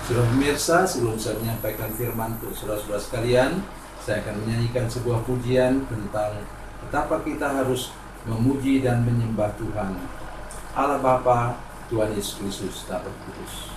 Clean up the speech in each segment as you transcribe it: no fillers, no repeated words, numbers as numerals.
Saudara pemirsa, sebelum saya menyampaikan firman untuk saudara-saudara sekalian, saya akan menyanyikan sebuah pujian tentang betapa kita harus memuji dan menyembah Tuhan, Allah Bapa, Tuhan Yesus Kristus, dan Roh Kudus.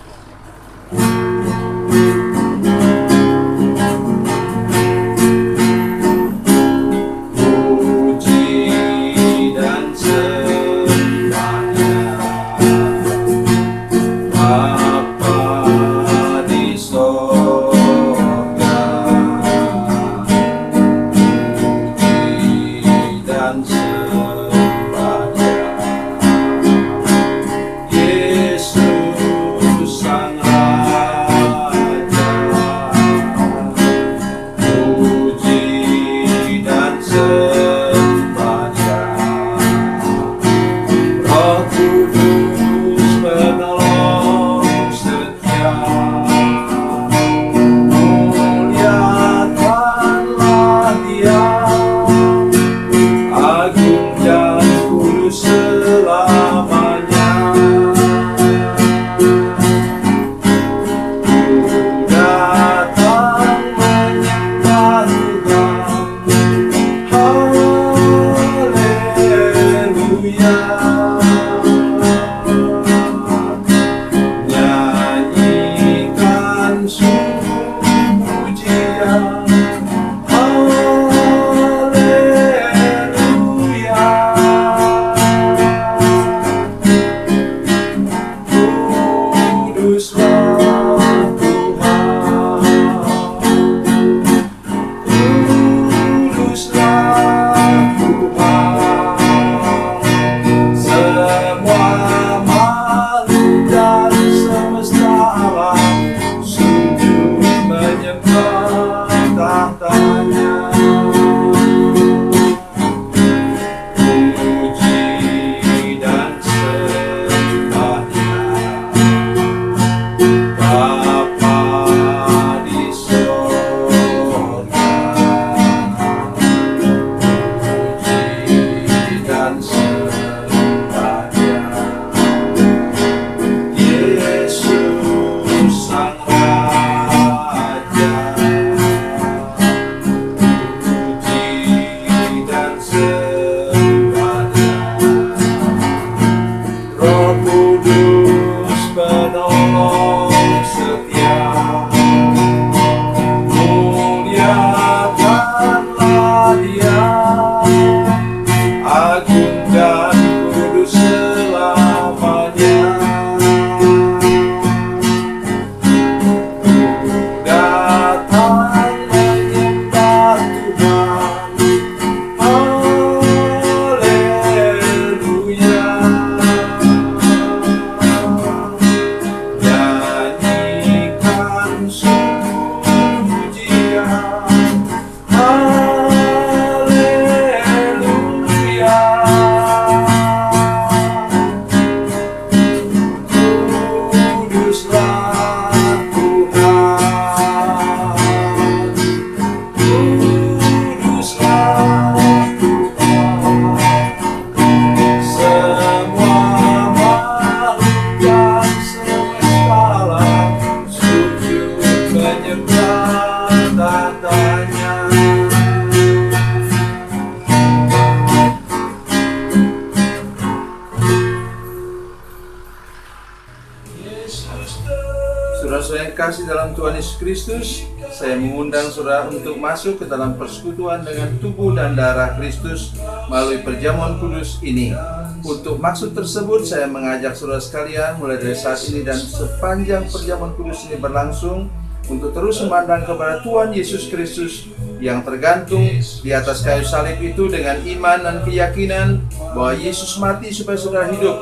Saudara-saudara yang kasih dalam Tuhan Yesus Kristus, saya mengundang saudara untuk masuk ke dalam persekutuan dengan tubuh dan darah Kristus melalui perjamuan kudus ini. Untuk maksud tersebut, saya mengajak saudara sekalian mulai dari saat ini dan sepanjang perjamuan kudus ini berlangsung untuk terus memandang kepada Tuhan Yesus Kristus yang tergantung di atas kayu salib itu dengan iman dan keyakinan bahwa Yesus mati supaya saudara hidup,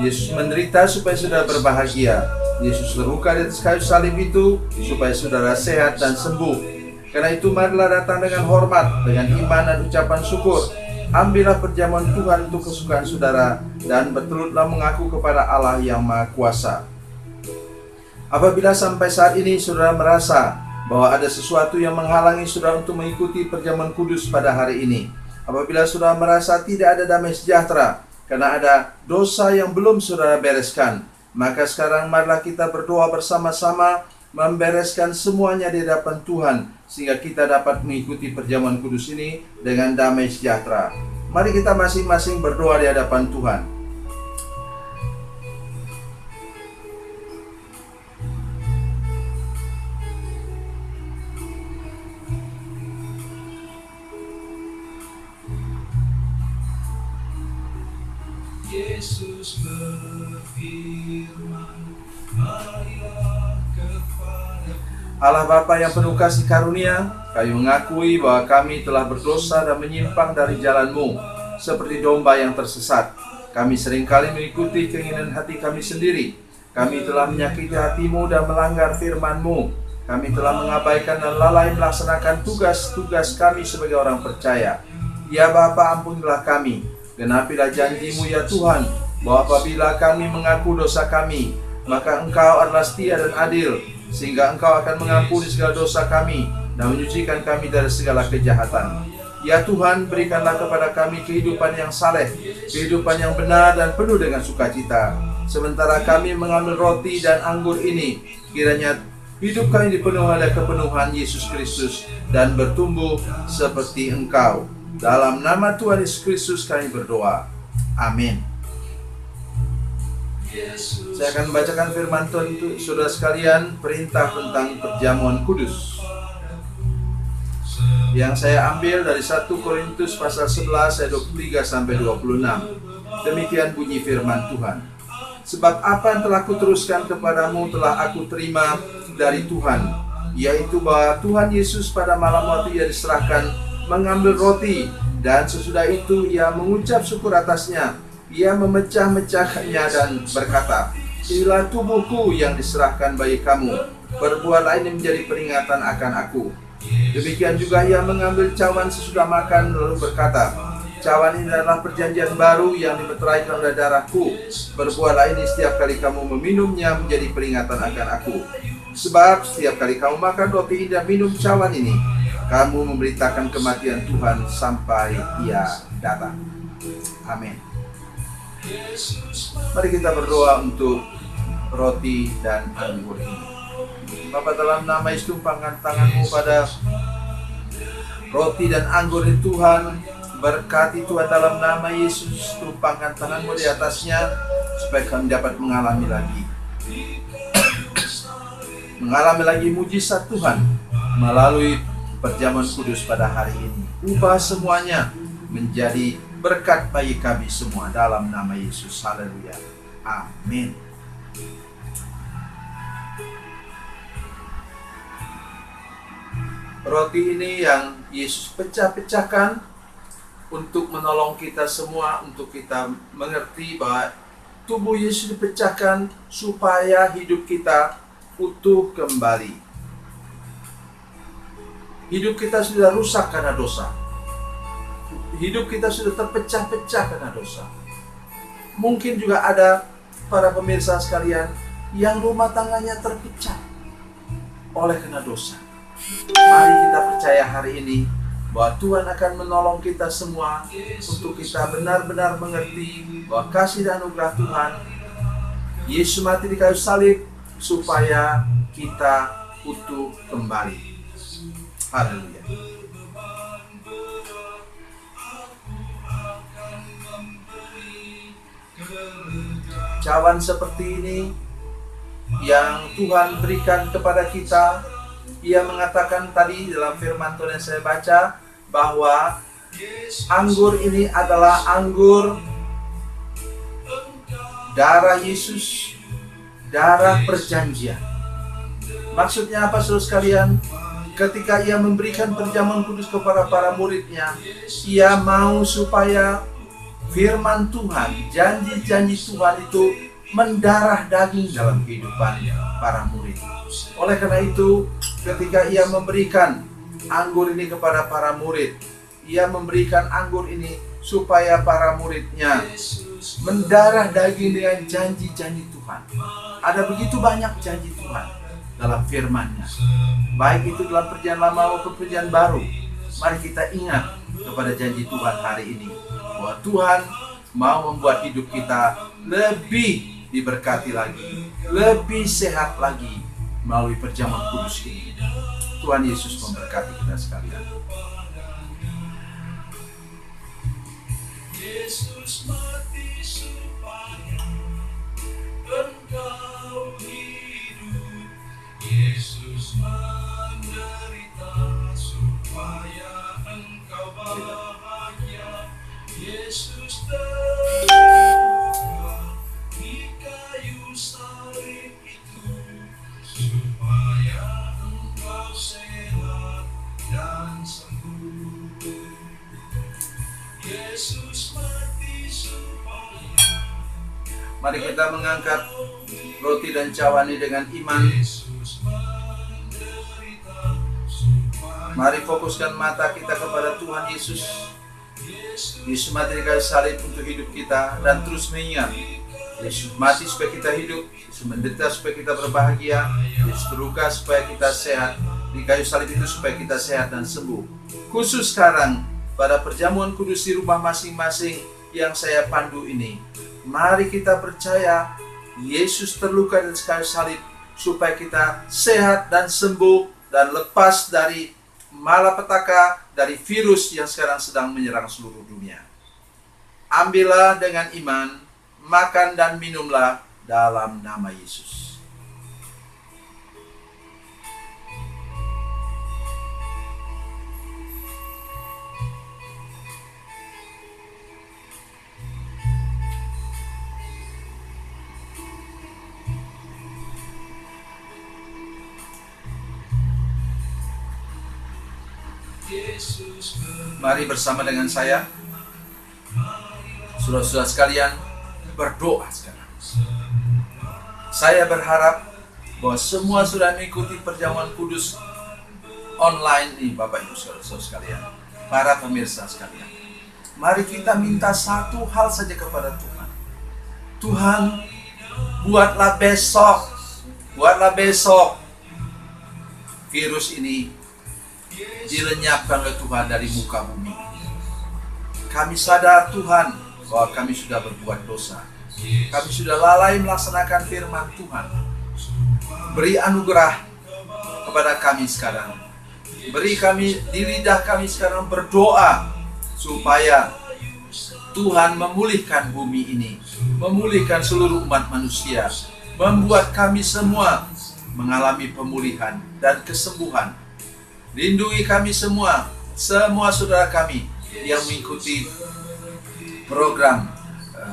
Yesus menderita supaya saudara berbahagia, Yesus terluka di atas kayu salib itu supaya saudara sehat dan sembuh. Karena itu marilah datang dengan hormat, dengan iman dan ucapan syukur. Ambillah perjamuan Tuhan untuk kesukaan saudara dan bertelurlah mengaku kepada Allah yang Maha Kuasa. Apabila sampai saat ini saudara merasa bahwa ada sesuatu yang menghalangi saudara untuk mengikuti perjamuan kudus pada hari ini, apabila saudara merasa tidak ada damai sejahtera karena ada dosa yang belum saudara bereskan, maka sekarang marilah kita berdoa bersama-sama membereskan semuanya di hadapan Tuhan, sehingga kita dapat mengikuti perjamuan kudus ini dengan damai sejahtera. Mari kita masing-masing berdoa di hadapan Tuhan. Yesus berfirman, marilah kepadaku. Allah Bapa yang penuh kasih karunia, Kami mengakui bahwa kami telah berdosa dan menyimpang dari jalan-Mu, seperti domba yang tersesat. Kami seringkali mengikuti keinginan hati kami sendiri. Kami telah menyakiti hati-Mu dan melanggar firman-Mu. Kami telah mengabaikan dan lalai melaksanakan tugas-tugas kami sebagai orang percaya. Ya Bapa, ampunilah kami. Genapilah janji-Mu ya Tuhan, bahwa apabila kami mengaku dosa kami, maka Engkau adalah setia dan adil, sehingga Engkau akan mengampuni segala dosa kami dan menyucikan kami dari segala kejahatan. Ya Tuhan, berikanlah kepada kami kehidupan yang saleh, kehidupan yang benar dan penuh dengan sukacita. Sementara kami mengambil roti dan anggur ini, kiranya hidup kami dipenuhi oleh kepenuhan Yesus Kristus dan bertumbuh seperti Engkau. Dalam nama Tuhan Yesus Kristus kami berdoa. Amin. Saya akan membacakan firman Tuhan untuk saudara sekalian, perintah tentang perjamuan kudus, yang saya ambil dari 1 Korintus pasal 11 ayat 23 sampai 26. Demikian bunyi firman Tuhan. Sebab apa yang telah kuteruskan kepadamu telah aku terima dari Tuhan, yaitu bahwa Tuhan Yesus pada malam waktu Ia diserahkan mengambil roti, dan sesudah itu Ia mengucap syukur atasnya. Ia memecah-mecahkannya dan berkata, inilah tubuhku yang diserahkan bagi kamu. Perbuatlah ini menjadi peringatan akan aku. Demikian juga Ia mengambil cawan sesudah makan lalu berkata, cawan ini adalah perjanjian baru yang dimeteraikan oleh darahku. Perbuatlah ini setiap kali kamu meminumnya menjadi peringatan akan aku. Sebab setiap kali kamu makan roti ini dan minum cawan ini, kamu memberitakan kematian Tuhan sampai Ia datang. Amin. Mari kita berdoa untuk roti dan anggur ini. Bapa, dalam nama Yesus, tumpangkan tangan-Mu pada roti dan anggur ini Tuhan. Berkati Tuhan dalam nama Yesus, tumpangkan tangan-Mu di atasnya, supaya kami dapat mengalami lagi mujizat Tuhan melalui perjamuan kudus pada hari ini. Ubah semuanya menjadi berkat bagi kami semua dalam nama Yesus. Haleluya. Amin. Roti ini yang Yesus pecah-pecahkan untuk menolong kita semua, untuk kita mengerti bahwa tubuh Yesus dipecahkan supaya hidup kita utuh kembali. Hidup kita sudah rusak karena dosa. Hidup kita sudah terpecah-pecah karena dosa. Mungkin juga ada para pemirsa sekalian yang rumah tangganya terpecah oleh karena dosa. Mari kita percaya hari ini bahwa Tuhan akan menolong kita semua untuk kita benar-benar mengerti bahwa kasih dan anugerah Tuhan, Yesus mati di kayu salib supaya kita utuh kembali. Haleluya. Cawan seperti ini yang Tuhan berikan kepada kita, Ia mengatakan tadi dalam firman Tuhan yang saya baca, bahwa anggur ini adalah anggur darah Yesus, darah perjanjian. Maksudnya apa saudara sekalian? Ketika Ia memberikan perjamuan kudus kepada para murid-Nya, Ia mau supaya firman Tuhan, janji-janji Tuhan itu mendarah daging dalam kehidupan para murid. Oleh karena itu, ketika Ia memberikan anggur ini kepada para murid, Ia memberikan anggur ini supaya para murid-Nya mendarah daging dengan janji-janji Tuhan. Ada begitu banyak janji Tuhan dalam firman-Nya, baik itu dalam perjanjian lama maupun perjanjian baru. Mari kita ingat kepada janji Tuhan hari ini, bahwa Tuhan mau membuat hidup kita lebih diberkati lagi, lebih sehat lagi melalui perjamuan kudus ini. Tuhan Yesus memberkati kita sekalian. Yesus mati supaya engkau hidup. Yesus menderita supaya engkau bahagia. Yesus terluka di kayu salib itu supaya engkau sehat dan sembuh. Yesus mati supaya Mari kita mengangkat roti dan cawan ini dengan iman. Yesus menderita supaya Mari fokuskan mata kita kepada Tuhan Yesus. Yesus mati di kayu salib untuk hidup kita, dan terus mengingat Yesus mati supaya kita hidup, Yesus menderita supaya kita berbahagia, Yesus terluka supaya kita sehat, di kayu salib itu supaya kita sehat dan sembuh. Khusus sekarang pada perjamuan kudus di rumah masing-masing yang saya pandu ini, mari kita percaya Yesus terluka di kayu salib supaya kita sehat dan sembuh dan lepas dari malapetaka, dari virus yang sekarang sedang menyerang seluruh dunia. Ambillah dengan iman, makan dan minumlah dalam nama Yesus. Mari bersama dengan saya, saudara-saudara sekalian, berdoa sekarang. Saya berharap bahwa semua sudah mengikuti perjamuan kudus online ini, Bapak Ibu saudara-saudara sekalian, para pemirsa sekalian. Mari kita minta satu hal saja kepada Tuhan. Tuhan, buatlah besok virus ini dilenyapkan oleh Tuhan dari muka bumi. Kami sadar Tuhan bahwa kami sudah berbuat dosa. Kami sudah lalai melaksanakan firman Tuhan. Beri anugerah kepada kami sekarang. Beri kami di lidah kami sekarang berdoa supaya Tuhan memulihkan bumi ini, memulihkan seluruh umat manusia, membuat kami semua mengalami pemulihan dan kesembuhan. Lindungi kami semua saudara kami yang mengikuti program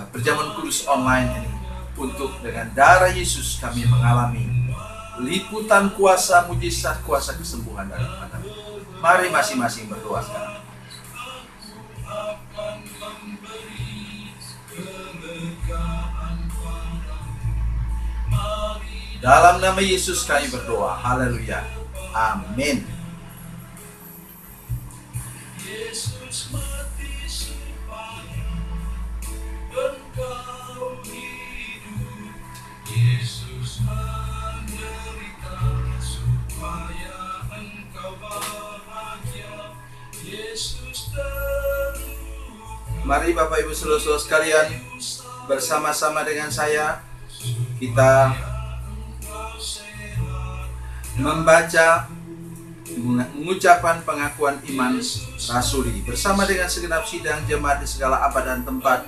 perjamuan kudus online ini, untuk dengan darah Yesus kami mengalami liputan kuasa mujizat, kuasa kesembuhan dari Tuhan. Mari masing-masing berdoa sekarang. Dalam nama Yesus kami berdoa. Haleluya. Amin. Yesus mati supaya engkau hidup. Yesus menderita supaya engkau bahagia. Yesus terluka. Mari Bapak Ibu saudara-saudara sekalian, bersama-sama dengan saya kita membaca, mengucapkan pengakuan iman rasuli bersama dengan segenap sidang jemaat di segala abad dan tempat.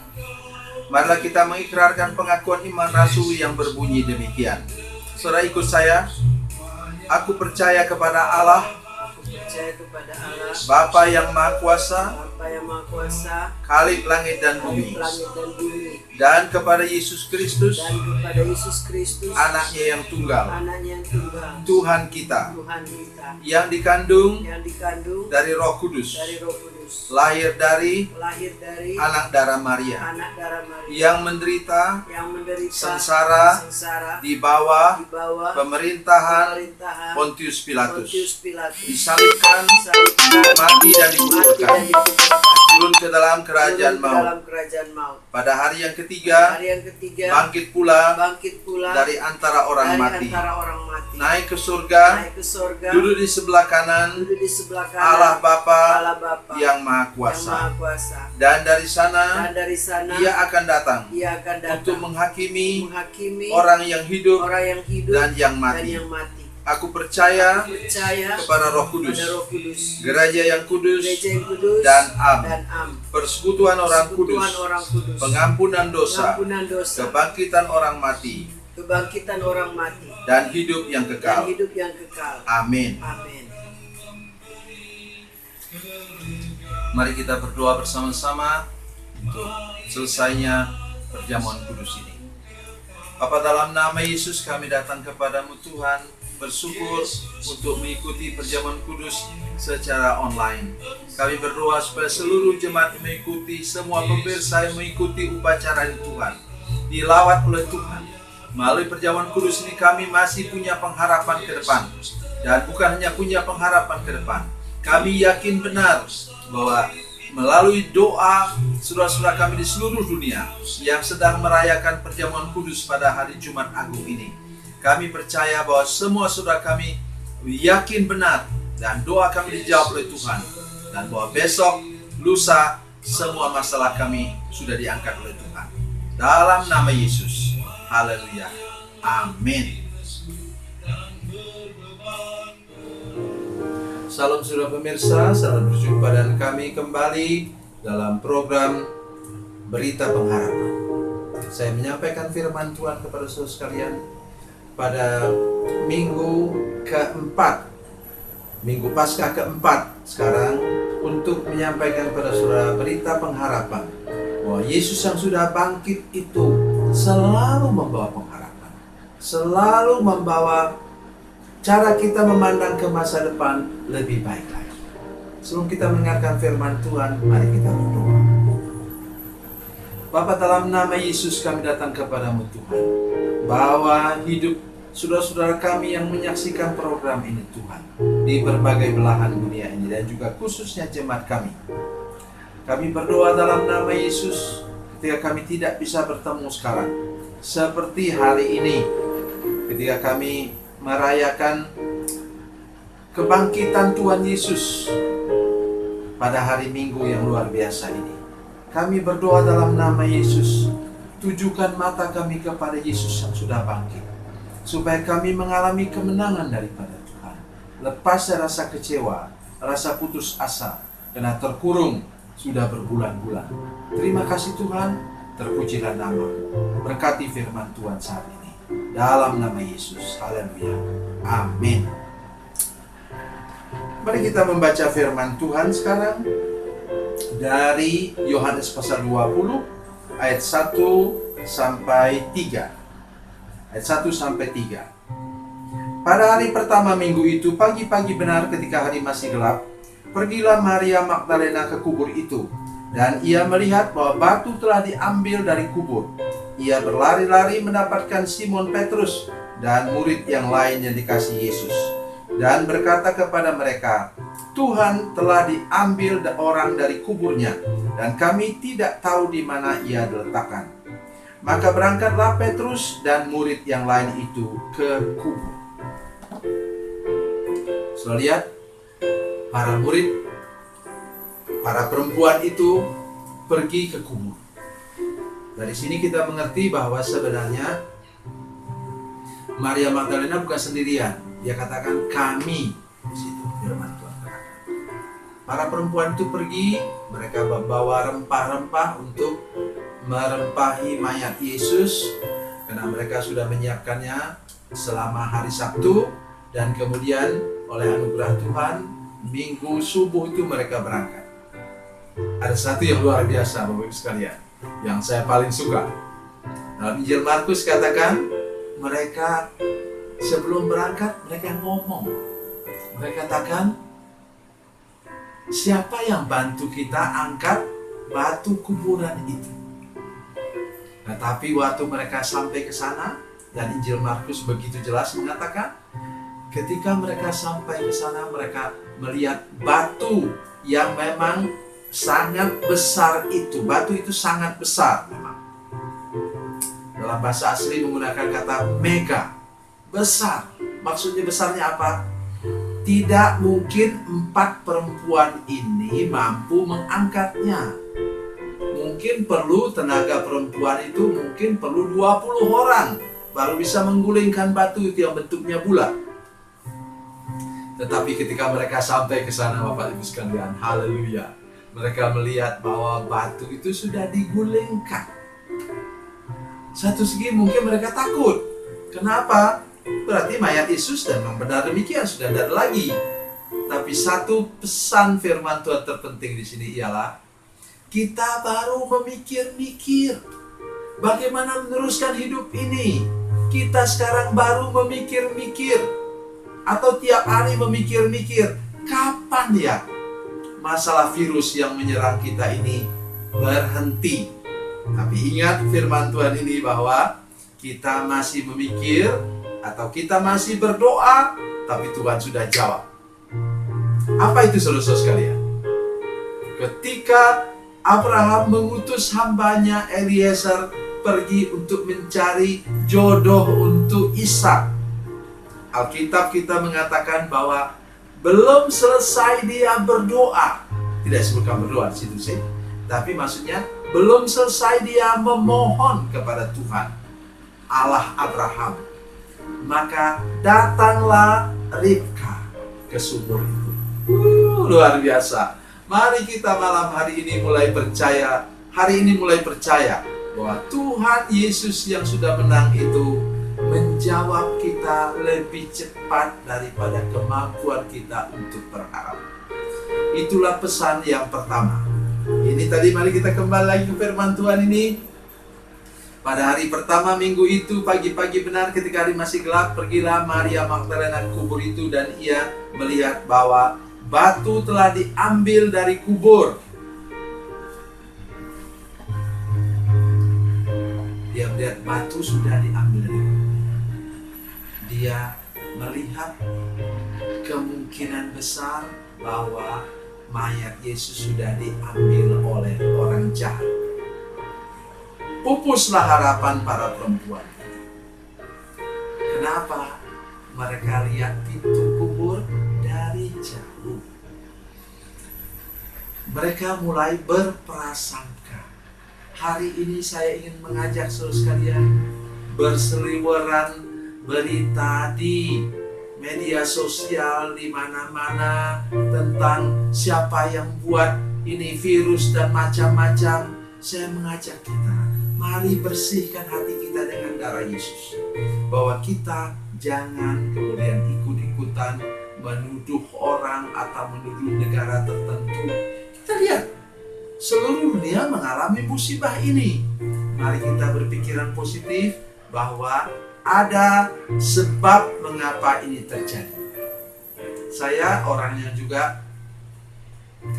Marilah kita mengikrarkan pengakuan iman rasuli yang berbunyi demikian. Saudara ikut saya. Aku percaya kepada Allah, Bapa yang Maha Kuasa, Khalik langit dan bumi, dan kepada Yesus Kristus, anaknya yang tunggal, Tuhan kita, yang dikandung dari Roh Kudus, lahir dari anak darah Maria, yang menderita sengsara di bawah pemerintahan Pontius Pilatus, disalibkan, mati dan dikuburkan, turun ke dalam kerajaan maut. Pada hari yang ketiga, bangkit pula dari antara orang mati, naik ke surga, duduk di sebelah kanan Allah Bapa yang Maha Kuasa. Dan dari sana Ia akan datang untuk menghakimi orang yang hidup dan yang mati. Aku percaya percaya kepada Roh Kudus, pada Roh Kudus, gereja yang kudus, gereja yang kudus dan am, am, persekutuan orang persekutuan kudus, orang kudus, pengampunan dosa, pengampunan dosa, kebangkitan orang mati, kebangkitan orang mati, dan hidup yang dan kekal. hidup yang kekal. Amin. Amin. Mari kita berdoa bersama-sama untuk selesainya perjamuan kudus ini. Bapa, dalam nama Yesus kami datang kepadamu Tuhan, bersyukur untuk mengikuti perjamuan kudus secara online. Kami berdoa supaya seluruh jemaat mengikuti, semua pemirsa yang mengikuti upacara ini Tuhan, dilawat oleh Tuhan. Melalui perjamuan kudus ini kami masih punya pengharapan ke depan. Dan bukan hanya punya pengharapan ke depan, kami yakin benar bahwa melalui doa saudara-saudara kami di seluruh dunia yang sedang merayakan perjamuan kudus pada hari Jumat Agung ini, kami percaya bahwa semua saudara kami yakin benar dan doa kami dijawab oleh Tuhan, dan bahwa besok, lusa, semua masalah kami sudah diangkat oleh Tuhan. Dalam nama Yesus. Haleluya. Amin. Salam saudara pemirsa, salam berjumpa dan kami kembali dalam program Berita Pengharapan. Saya menyampaikan firman Tuhan kepada saudara sekalian pada minggu keempat, minggu Paskah keempat sekarang, untuk menyampaikan kepada saudara berita pengharapan bahwa Yesus yang sudah bangkit itu selalu membawa pengharapan, selalu membawa cara kita memandang ke masa depan lebih baik lagi. Sebelum kita mendengarkan firman Tuhan, mari kita berdoa. Bapa, dalam nama Yesus kami datang kepadamu Tuhan, bahwa hidup saudara-saudara kami yang menyaksikan program ini Tuhan, di berbagai belahan dunia ini, dan juga khususnya jemaat kami. Kami berdoa dalam nama Yesus, ketika kami tidak bisa bertemu sekarang, seperti hari ini, ketika kami merayakan kebangkitan Tuhan Yesus pada hari Minggu yang luar biasa ini. Kami berdoa dalam nama Yesus, tujukan mata kami kepada Yesus yang sudah bangkit, supaya kami mengalami kemenangan daripada Tuhan. Lepas rasa kecewa, rasa putus asa, karena terkurung sudah berbulan-bulan. Terima kasih Tuhan, terpujilah nama-Mu. Berkati firman Tuhan saat ini. Dalam nama Yesus. Haleluya. Amin. Mari kita membaca firman Tuhan sekarang dari Yohanes pasal 20 ayat 1 sampai 3. Ayat 1 sampai 3. Pada hari pertama minggu itu, pagi-pagi benar ketika hari masih gelap, pergilah Maria Magdalena ke kubur itu, dan ia melihat bahwa batu telah diambil dari kubur. Ia berlari-lari mendapatkan Simon Petrus dan murid yang lain yang dikasihi Yesus, dan berkata kepada mereka, Tuhan telah diambil orang dari kuburnya, dan kami tidak tahu di mana ia diletakkan. Maka berangkatlah Petrus dan murid yang lain itu ke kubur. Sudah lihat, para murid, para perempuan itu pergi ke kubur. Dari sini kita mengerti bahwa sebenarnya Maria Magdalena bukan sendirian. Dia katakan kami di situ, firman Tuhan katakan. Para perempuan itu pergi, mereka membawa rempah-rempah untuk merempahi mayat Yesus, karena mereka sudah menyiapkannya selama hari Sabtu, dan kemudian oleh anugerah Tuhan, Minggu subuh itu mereka berangkat. Ada satu yang luar biasa Bapak Ibu sekalian, yang saya paling suka. Dalam Injil Markus katakan, mereka sebelum berangkat, mereka ngomong. Mereka katakan, siapa yang bantu kita angkat batu kuburan itu? Tetapi waktu mereka sampai ke sana, dan Injil Markus begitu jelas mengatakan, ketika mereka sampai ke sana, mereka melihat batu yang memang sangat besar itu. Batu itu sangat besar memang. Dalam bahasa asli menggunakan kata mega, besar. Maksudnya besarnya apa? Tidak mungkin 4 perempuan ini mampu mengangkatnya. Mungkin perlu tenaga perempuan itu, mungkin perlu 20 orang baru bisa menggulingkan batu itu yang bentuknya bulat. Tetapi ketika mereka sampai ke sana, Bapak Ibu sekalian, haleluya, mereka melihat bahwa batu itu sudah digulingkan. Satu segi mungkin mereka takut. Kenapa? Berarti mayat Yesus, dan memang benar demikian, sudah tidak ada lagi. Tapi satu pesan firman Tuhan terpenting di sini ialah kita baru memikir-mikir bagaimana meneruskan hidup ini. Kita sekarang baru memikir-mikir, atau tiap hari memikir-mikir, kapan ya masalah virus yang menyerang kita ini berhenti. Tapi ingat firman Tuhan ini bahwa kita masih memikir atau kita masih berdoa, tapi Tuhan sudah jawab. Apa itu saudara-saudara sekalian? Ketika Abraham mengutus hambanya Eliezer pergi untuk mencari jodoh untuk Ishak, Alkitab kita mengatakan bahwa belum selesai dia berdoa. Tidak disebutkan berdoa di situ sih, tapi maksudnya belum selesai dia memohon kepada Tuhan, Allah Abraham, maka datanglah Ribka ke sumur itu. Luar biasa. Mari kita malam hari ini mulai percaya, bahwa Tuhan Yesus yang sudah menang itu menjawab kita lebih cepat daripada kemampuan kita untuk berharap. Itulah pesan yang pertama. Ini tadi mari kita kembali lagi ke firman Tuhan ini. Pada hari pertama minggu itu, pagi-pagi benar ketika hari masih gelap, pergilah Maria Magdalena ke kubur itu, dan ia melihat bahwa batu telah diambil dari kubur. Dia melihat batu sudah diambil dari kubur. Dia melihat kemungkinan besar bahwa mayat Yesus sudah diambil oleh orang jahat. Pupuslah harapan para perempuan. Kenapa? Mereka lihat pintu kubur dari jauh. Mereka mulai berprasangka. Hari ini saya ingin mengajak saudara sekalian, berseliweran berita di media sosial di mana-mana tentang siapa yang buat ini virus dan macam-macam. Saya mengajak kita, mari bersihkan hati kita dengan darah Yesus. Bahwa kita jangan kemudian ikut-ikutan menuduh orang atau menuduh negara tertentu. Kita lihat, seluruh dunia mengalami musibah ini. Mari kita berpikiran positif bahwa ada sebab mengapa ini terjadi. Saya orangnya juga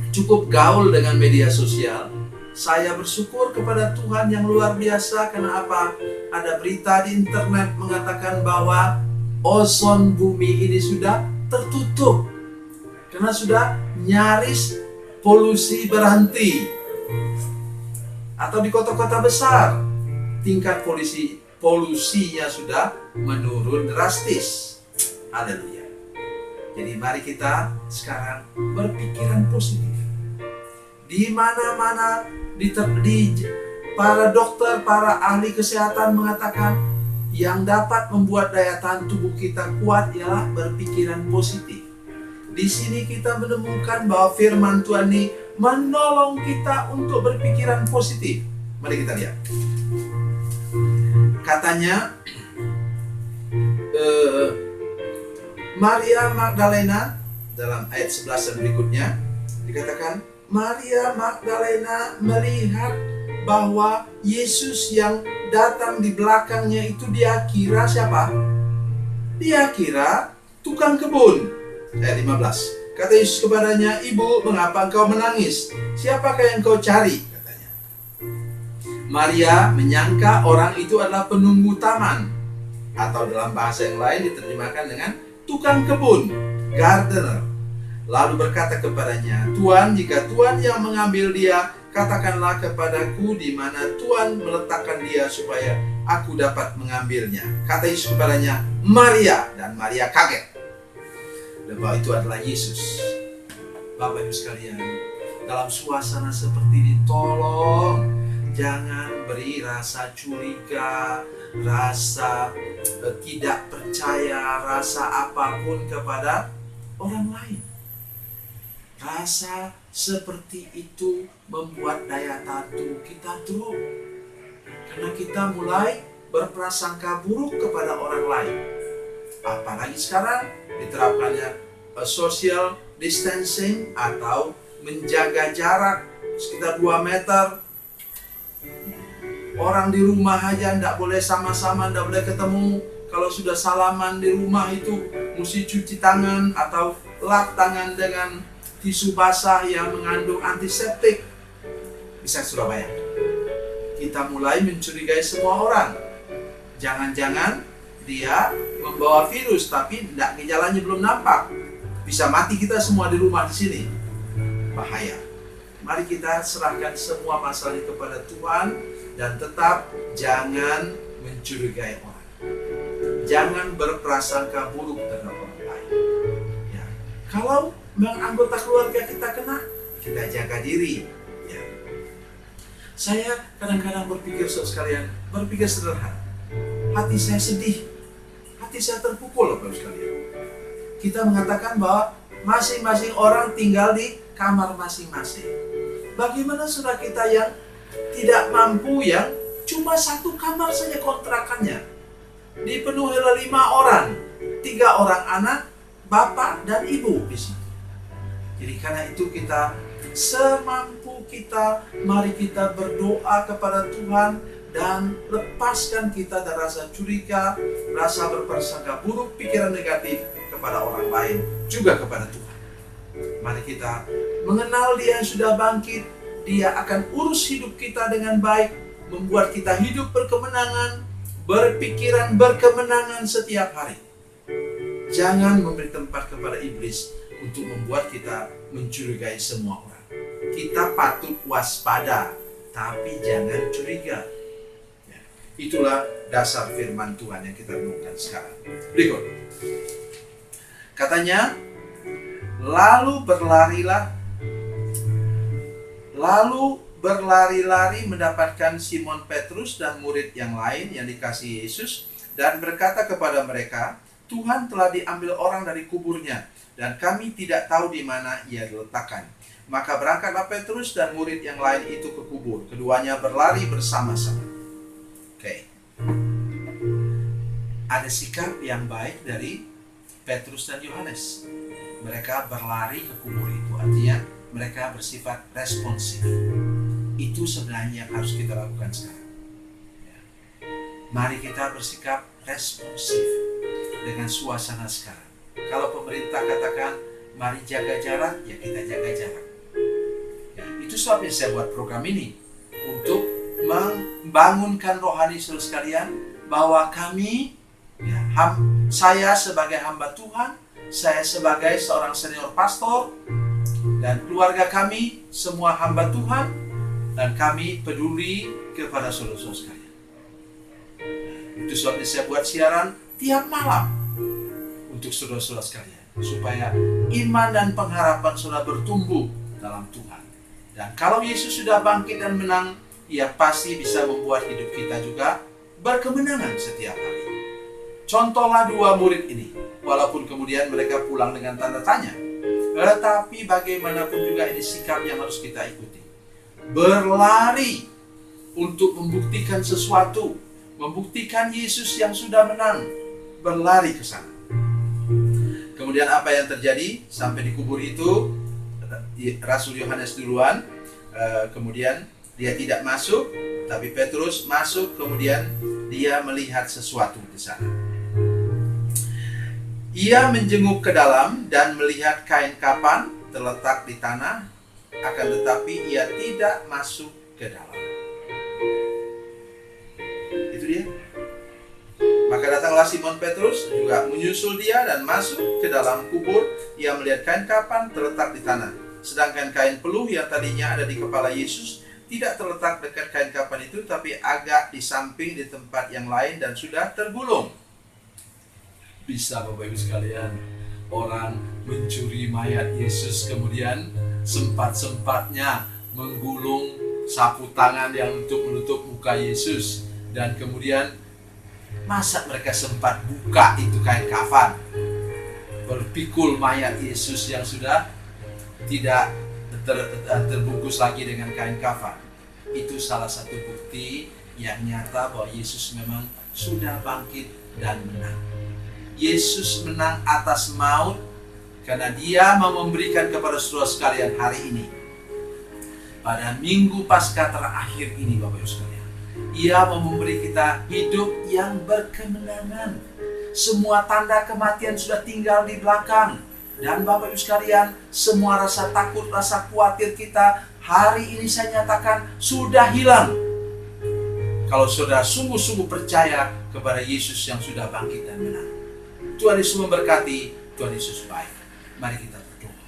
cukup gaul dengan media sosial. Saya bersyukur kepada Tuhan yang luar biasa. Kenapa? Ada berita di internet mengatakan bahwa ozon bumi ini sudah tertutup karena sudah nyaris polusi berhenti. Atau di kota-kota besar tingkat polusinya sudah menurun drastis. Haleluya. Jadi mari kita sekarang berpikiran positif. Di mana-mana para dokter, para ahli kesehatan mengatakan yang dapat membuat daya tahan tubuh kita kuat ialah berpikiran positif. Di sini kita menemukan bahwa firman Tuhan ini menolong kita untuk berpikiran positif. Mari kita lihat. Katanya Maria Magdalena dalam ayat 11 dan berikutnya dikatakan Maria Magdalena melihat bahwa Yesus yang datang di belakangnya itu dia kira siapa? Dia kira tukang kebun. Ayat 15. Kata Yesus kepadanya, "Ibu, mengapa engkau menangis? Siapakah yang kau cari?" Katanya. Maria menyangka orang itu adalah penunggu taman, atau dalam bahasa yang lain diterjemahkan dengan tukang kebun, gardener. Lalu berkata kepadanya, "Tuan, jika Tuan yang mengambil dia, katakanlah kepadaku di mana Tuan meletakkan dia supaya aku dapat mengambilnya." Kata Yesus kepadanya, "Maria." Dan Maria kaget. Bahwa itu adalah Yesus. Bapak Ibu sekalian, dalam suasana seperti ini, tolong jangan beri rasa curiga, rasa tidak percaya, rasa apapun kepada orang lain. Rasa seperti itu membuat daya tahan tubuh kita drop. Karena kita mulai berprasangka buruk kepada orang lain. Apalagi sekarang diterapkannya social distancing atau menjaga jarak sekitar 2 meter. Orang di rumah aja tidak boleh sama-sama, tidak boleh ketemu. Kalau sudah salaman di rumah itu mesti cuci tangan atau lap tangan dengan tisu basah yang mengandung antiseptik. Bisa sudah bayangkan. Kita mulai mencurigai semua orang. Jangan-jangan dia membawa virus tapi tidak, gejalanya belum nampak. Bisa mati kita semua di rumah di sini. Bahaya. Mari kita serahkan semua masalah ini kepada Tuhan dan tetap jangan mencurigai orang. Jangan berprasangka buruk terhadap orang lain. Ya. Kalau anggota keluarga kita kena, kita jaga diri. Ya. Saya kadang-kadang berpikir sekalian, berpikir sederhana. Hati saya sedih, hati saya terpukul, Bapak sekalian. Kita mengatakan bahwa masing-masing orang tinggal di kamar masing-masing. Bagaimana saudara kita yang tidak mampu, yang cuma 1 kamar saja kontrakannya, dipenuhi oleh 5 orang, 3 orang anak, bapak dan ibu di situ. Jadi karena itu kita semampu kita, mari kita berdoa kepada Tuhan dan lepaskan kita dari rasa curiga, rasa berprasangka buruk, pikiran negatif kepada orang lain, juga kepada Tuhan. Mari kita mengenal Dia yang sudah bangkit. Dia akan urus hidup kita dengan baik, membuat kita hidup berkemenangan, berpikiran berkemenangan setiap hari. Jangan memberi tempat kepada iblis untuk membuat kita mencurigai semua orang. Kita patut waspada, tapi jangan curiga. Ya, itulah dasar firman Tuhan yang kita renungkan sekarang. Berikut. Katanya, lalu berlari-lari mendapatkan Simon Petrus dan murid yang lain yang dikasihi Yesus dan berkata kepada mereka, Tuhan telah diambil orang dari kuburnya dan kami tidak tahu di mana ia diletakkan. Maka berangkatlah Petrus dan murid yang lain itu ke kubur. Keduanya berlari bersama-sama. Oke. Ada sikap yang baik dari Petrus dan Yohanes. Mereka berlari ke kubur itu, artinya mereka bersifat responsif. Itu sebenarnya yang harus kita lakukan sekarang. Ya. Mari kita bersikap responsif dengan suasana sekarang. Kalau pemerintah katakan mari jaga jarak, ya kita jaga jarak. Ya, itu sebabnya saya buat program ini untuk membangunkan rohani saudara sekalian bahwa kami, ya, saya sebagai hamba Tuhan, saya sebagai seorang senior pastor, dan keluarga kami semua hamba Tuhan, dan kami peduli kepada saudara-saudara sekalian. Itu sebabnya saya buat siaran tiap malam untuk saudara-saudara sekalian, supaya iman dan pengharapan saudara bertumbuh dalam Tuhan. Dan kalau Yesus sudah bangkit dan menang, Ia pasti bisa membuat hidup kita juga berkemenangan setiap hari. Contohlah 2 murid ini, walaupun kemudian mereka pulang dengan tanda tanya, tetapi bagaimanapun juga ini sikap yang harus kita ikuti. Berlari untuk membuktikan sesuatu, membuktikan Yesus yang sudah menang, berlari ke sana. Kemudian apa yang terjadi sampai di kubur itu? Rasul Yohanes duluan, kemudian dia tidak masuk, tapi Petrus masuk, kemudian dia melihat sesuatu di sana. Ia menjenguk ke dalam dan melihat kain kapan terletak di tanah, akan tetapi ia tidak masuk ke dalam. Itu dia. Maka datanglah Simon Petrus juga menyusul dia dan masuk ke dalam kubur. Ia melihat kain kapan terletak di tanah, sedangkan kain peluh yang tadinya ada di kepala Yesus tidak terletak dekat kain kapan itu, tapi agak di samping di tempat yang lain dan sudah tergulung. Bisa Bapak Ibu sekalian, orang mencuri mayat Yesus kemudian sempat-sempatnya menggulung sapu tangan yang untuk menutup muka Yesus, dan kemudian masa mereka sempat buka itu kain kafan? pikul mayat Yesus yang sudah tidak terbungkus lagi dengan kain kafan. Itu salah satu bukti yang nyata bahwa Yesus memang sudah bangkit dan menang. Yesus menang atas maut karena Dia mau memberikan kepada saudara sekalian hari ini, pada minggu Paskah terakhir ini, Bapak Ibu sekalian, Ia mau memberi kita hidup yang berkemenangan. Semua tanda kematian sudah tinggal di belakang. Dan Bapak Ibu sekalian, semua rasa takut, rasa khawatir kita hari ini saya nyatakan sudah hilang. Kalau saudara sungguh-sungguh percaya kepada Yesus yang sudah bangkit dan menang. Tuhan Yesus memberkati, Tuhan Yesus baik. Mari kita berdoa.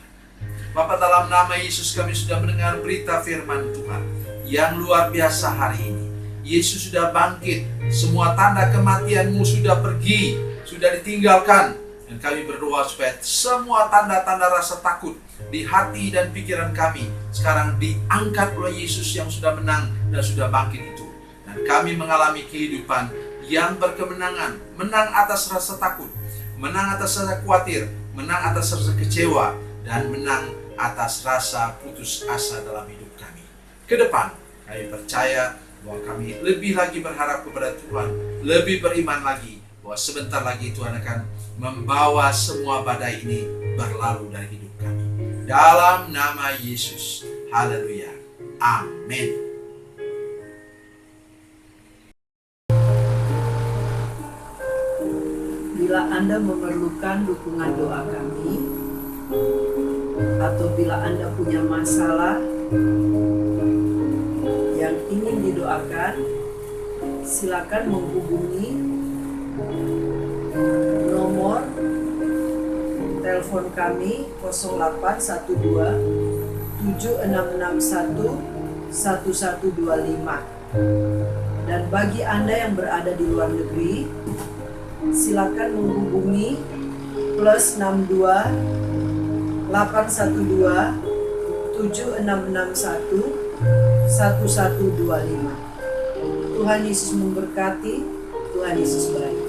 Bapa, dalam nama Yesus kami sudah mendengar berita firman Tuhan yang luar biasa hari ini. Yesus sudah bangkit, semua tanda kematianmu sudah pergi, sudah ditinggalkan. Dan kami berdoa supaya semua tanda-tanda rasa takut di hati dan pikiran kami sekarang diangkat oleh Yesus yang sudah menang dan sudah bangkit itu. Dan kami mengalami kehidupan yang berkemenangan, menang atas rasa takut, menang atas rasa khawatir, menang atas rasa kecewa, dan menang atas rasa putus asa dalam hidup kami. Ke depan, kami percaya bahwa kami lebih lagi berharap kepada Tuhan, lebih beriman lagi bahwa sebentar lagi Tuhan akan membawa semua badai ini berlalu dari hidup kami. Dalam nama Yesus, haleluya, amin. Bila Anda memerlukan dukungan doa kami, atau bila Anda punya masalah yang ingin didoakan, silakan menghubungi nomor telepon kami 0812 7661 1125. Dan bagi Anda yang berada di luar negeri, silakan menghubungi +62 812 7661 1125. Tuhan Yesus memberkati, Tuhan Yesus baik.